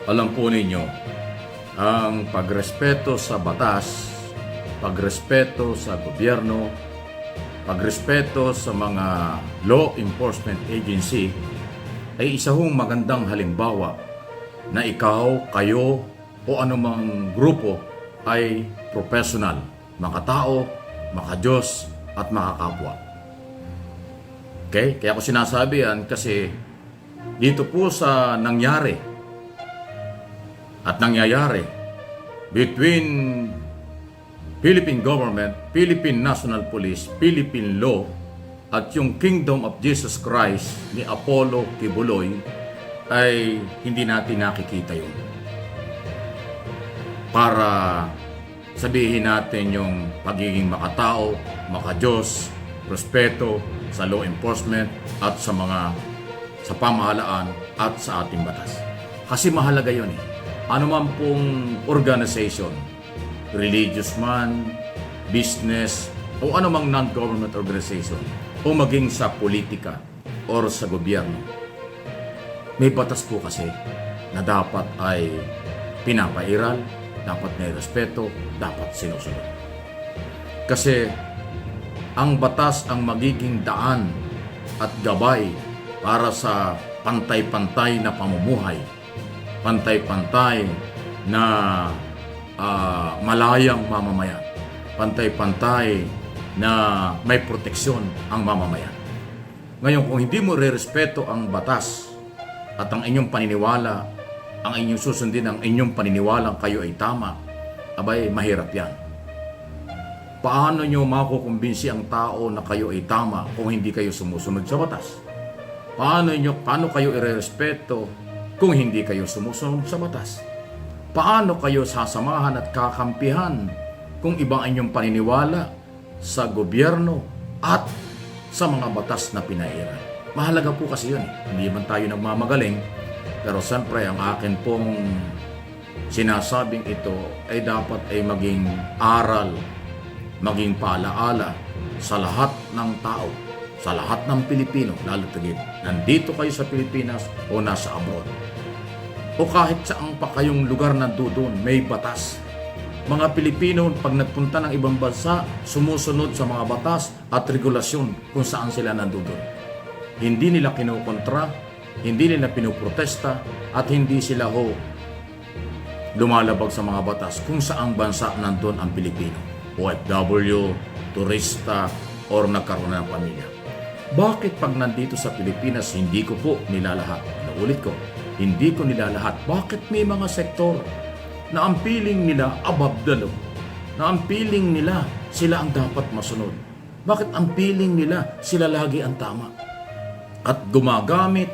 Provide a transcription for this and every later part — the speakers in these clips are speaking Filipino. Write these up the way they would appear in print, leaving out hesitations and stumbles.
Alam po ninyo, ang pagrespeto sa batas, pagrespeto sa gobyerno, pagrespeto sa mga law enforcement agency ay isa hong magandang halimbawa na ikaw, kayo o anumang grupo ay professional, makatao, makadiyos at makakapwa. Okay? Kaya ako sinasabi yan kasi dito po sa nangyari at nangyayari between Philippine Government, Philippine National Police, Philippine Law at yung Kingdom of Jesus Christ ni Apollo Kibuloy ay hindi natin nakikita yun. Para sabihin natin yung pagiging makatao, makadiyos, respeto sa law enforcement at sa pamahalaan at sa ating batas. Kasi mahalaga yun eh. Ano man pong organization, religious man, business, o anumang non-government organization, o maging sa politika or sa gobyerno, may batas po kasi na dapat ay pinapairal, dapat may respeto, dapat sinusunod. Kasi ang batas ang magiging daan at gabay para sa pantay-pantay na pamumuhay, pantay-pantay na malayang mamamayan, pantay-pantay na may proteksyon ang mamamayan. Ngayon, kung hindi mo re-respeto ang batas at ang inyong paniniwala, ang inyong susundin, ang inyong paniniwalang kayo ay tama, abay, mahirap yan. Paano nyo makukumbinsi ang tao na kayo ay tama kung hindi kayo sumusunod sa batas? Paano kayo irerespeto kung hindi kayo sumusunod sa batas? Paano kayo sasamahan at kakampihan kung iba ang inyong paniniwala sa gobyerno at sa mga batas na pinairal? Mahalaga po kasi yun. Hindi man tayo nagmamagaling, pero siyempre ang akin pong sinasabing ito ay dapat ay maging aral, maging paalaala sa lahat ng tao, sa lahat ng Pilipino, lalo tigit nandito kayo sa Pilipinas o nasa abroad. O kahit saan pa kayong lugar nandoon, may batas. Mga Pilipino, pag nagpunta ng ibang bansa, sumusunod sa mga batas at regulasyon kung saan sila nandoon. Hindi nila kinukontra, hindi nila pinoprotesta, at hindi sila lumalabag sa mga batas kung saang bansa nandoon ang Pilipino. OFW, turista, or nagkaroon ng pamilya. Bakit pag nandito sa Pilipinas, hindi ko po nilalahat? Naulit ko, hindi ko nilalahat. Bakit may mga sektor na ang piling nila above the law? Na ang piling nila sila ang dapat masunod? Bakit ang piling nila sila lagi ang tama? At gumagamit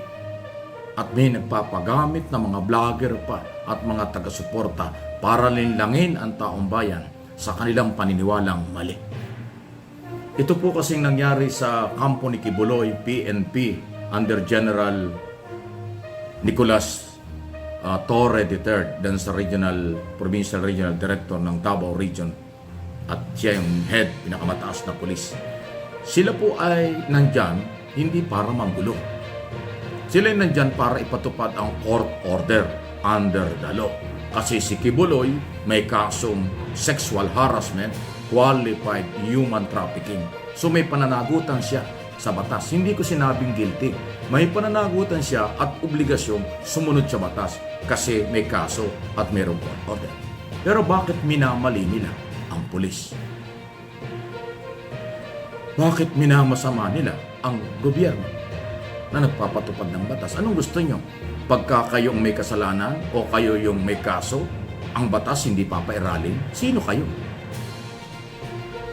at may nagpapagamit ng mga vlogger pa at mga taga-suporta para linlangin ang taong bayan sa kanilang paniniwalang mali. Ito po kasing nangyari sa kampo ni Kibuloy, PNP, under General Nicolas Torre III, dan sa Provincial Regional Director ng Davao Region, at siya yung head, pinakamataas na pulis. Sila po ay nandyan hindi para manggulo. Sila ay nandyan para ipatupad ang court order under the law. Kasi si Kibuloy may kasong sexual harassment, qualified human trafficking. So may pananagutan siya sa batas. Hindi ko sinabing guilty. May pananagutan siya at obligasyong sumunod sa batas kasi may kaso at mayroong court order. Pero bakit minamali nila ang pulis? Bakit minamasama nila ang gobyerno na nagpapatupad ng batas? Anong gusto nyo? Pagka kayong may kasalanan o kayo yung may kaso, ang batas hindi papairalin? Sino kayo?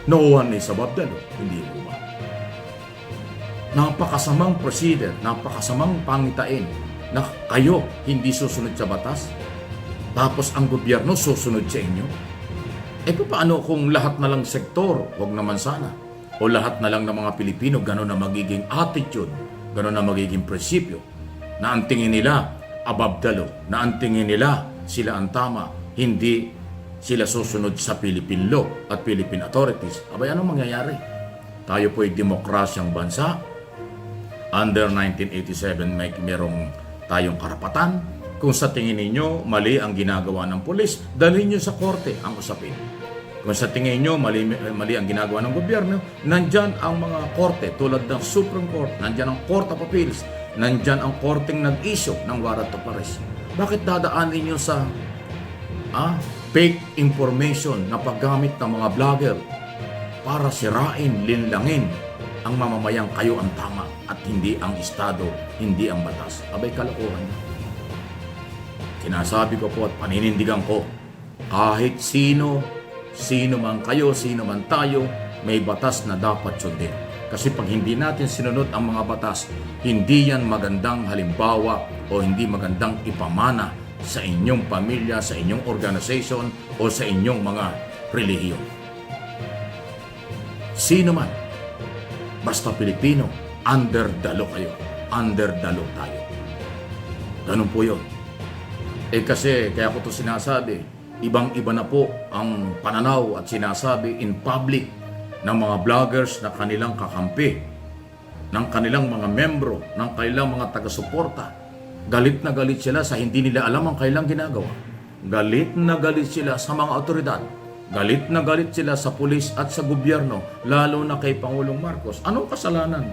No one is above the law. Hindi mo ba? Napakasamang procedure, napakasamang pangitain na kayo hindi susunod sa batas, tapos ang gobyerno susunod sa inyo. E paano kung lahat na lang sektor, wag naman sana, o lahat na lang ng mga Pilipino, gano'n na magiging attitude, gano'n na magiging prinsipyo, na ang tingin nila above the law, na ang tingin nila sila ang tama, hindi sila susunod sa Philippine law at Philippine authorities. Abay, anong mangyayari? Tayo po ay demokrasyang bansa. Under 1987, merong tayong karapatan, Kung sa tingin ninyo mali ang ginagawa ng pulis, dalhin nyo sa korte ang usapin. Kung sa tingin nyo mali ang ginagawa ng gobyerno, nandyan ang mga korte tulad ng Supreme Court, nandyan ang Court of Appeals, nandyan ang korteng nag-issue ng warrant of arrest. Bakit dadaanin nyo sa fake information na paggamit ng mga vlogger para sirain, linlangin ang mamamayang kayo ang tama at hindi ang Estado, hindi ang batas? Abay, kalokohan nyo. Sinasabi ko po at paninindigan ko, kahit sino man kayo, sino man tayo, may batas na dapat sundin. Kasi pag hindi natin sinunod ang mga batas, hindi yan magandang halimbawa o hindi magandang ipamana sa inyong pamilya, sa inyong organization o sa inyong mga relihiyon. Sino man, basta Pilipino, under the law kayo. Under the law tayo. Ganun po yun. Kasi kaya ko ito sinasabi, ibang-iba na po ang pananaw at sinasabi in public ng mga vloggers na kanilang kakampi, ng kanilang mga membro, ng kanilang mga taga-suporta. Galit na galit sila sa hindi nila alam ang kailang ginagawa. Galit na galit sila sa mga otoridad. Galit na galit sila sa pulis at sa gobyerno, lalo na kay Pangulong Marcos. Anong kasalanan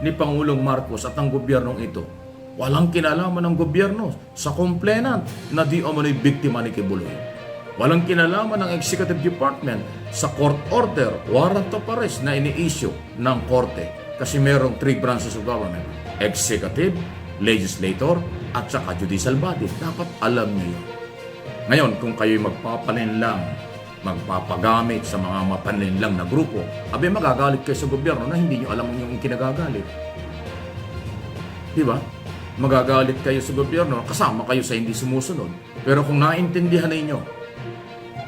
ni Pangulong Marcos at ang gobyernong ito? Walang kinalaman ng gobyerno sa complainant na di umano'y biktima ni Kibuloy. Walang kinalaman ng Executive Department sa court order, warrant of arrest na ini-issue ng korte. Kasi merong 3 branches of government: executive, legislator, at saka judicial body. Dapat alam niyo yun. Ngayon, kung kayo'y magpapalinlang, magpapagamit sa mga mapaninlang na grupo, abay magagalit kayo sa gobyerno na hindi nyo alam yung kinagagalit. Diba? Magagalit kayo sa gobyerno, kasama kayo sa hindi sumusunod. Pero kung naintindihan ninyo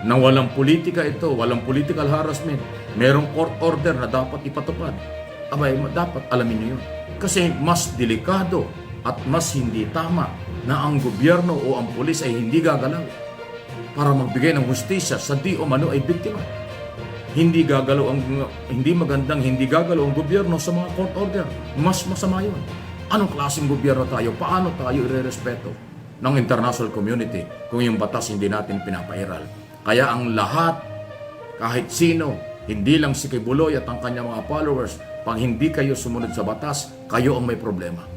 na walang politika ito, walang political harassment, merong court order na dapat ipatupad, abay, dapat alamin nyo yun. Kasi mas delikado at mas hindi tama na ang gobyerno o ang pulis ay hindi gagalaw para magbigay ng hustisya sa di o mano ay biktima. Hindi magandang hindi gagalaw ang gobyerno sa mga court order. Mas masama yun. Anong klaseng gobyerno tayo? Paano tayo irerespeto ng international community kung yung batas hindi natin pinapairal? Kaya ang lahat, kahit sino, hindi lang si Kibuloy at ang kanyang mga followers, pag hindi kayo sumunod sa batas, kayo ang may problema.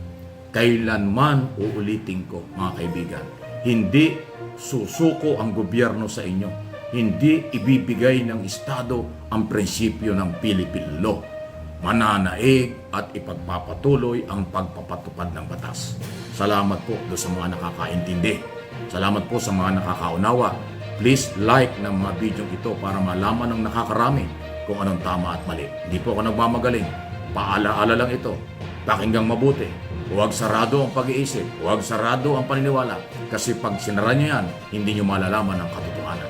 Kailanman, uulitin ko mga kaibigan, hindi susuko ang gobyerno sa inyo. Hindi ibibigay ng Estado ang prinsipyo ng Philippine law. Mananaig at ipagpapatuloy ang pagpapatupad ng batas. Salamat po sa mga nakakaintindi. Salamat po sa mga nakakaunawa. Please like ng mga video ito para malaman ng nakakarami kung anong tama at mali. Hindi po ako nagmamagaling. Paalaala lang ito. Pakinggang mabuti. Huwag sarado ang pag-iisip. Huwag sarado ang paniniwala. Kasi pag sinara niyo yan, hindi niyo malalaman ang katotohanan.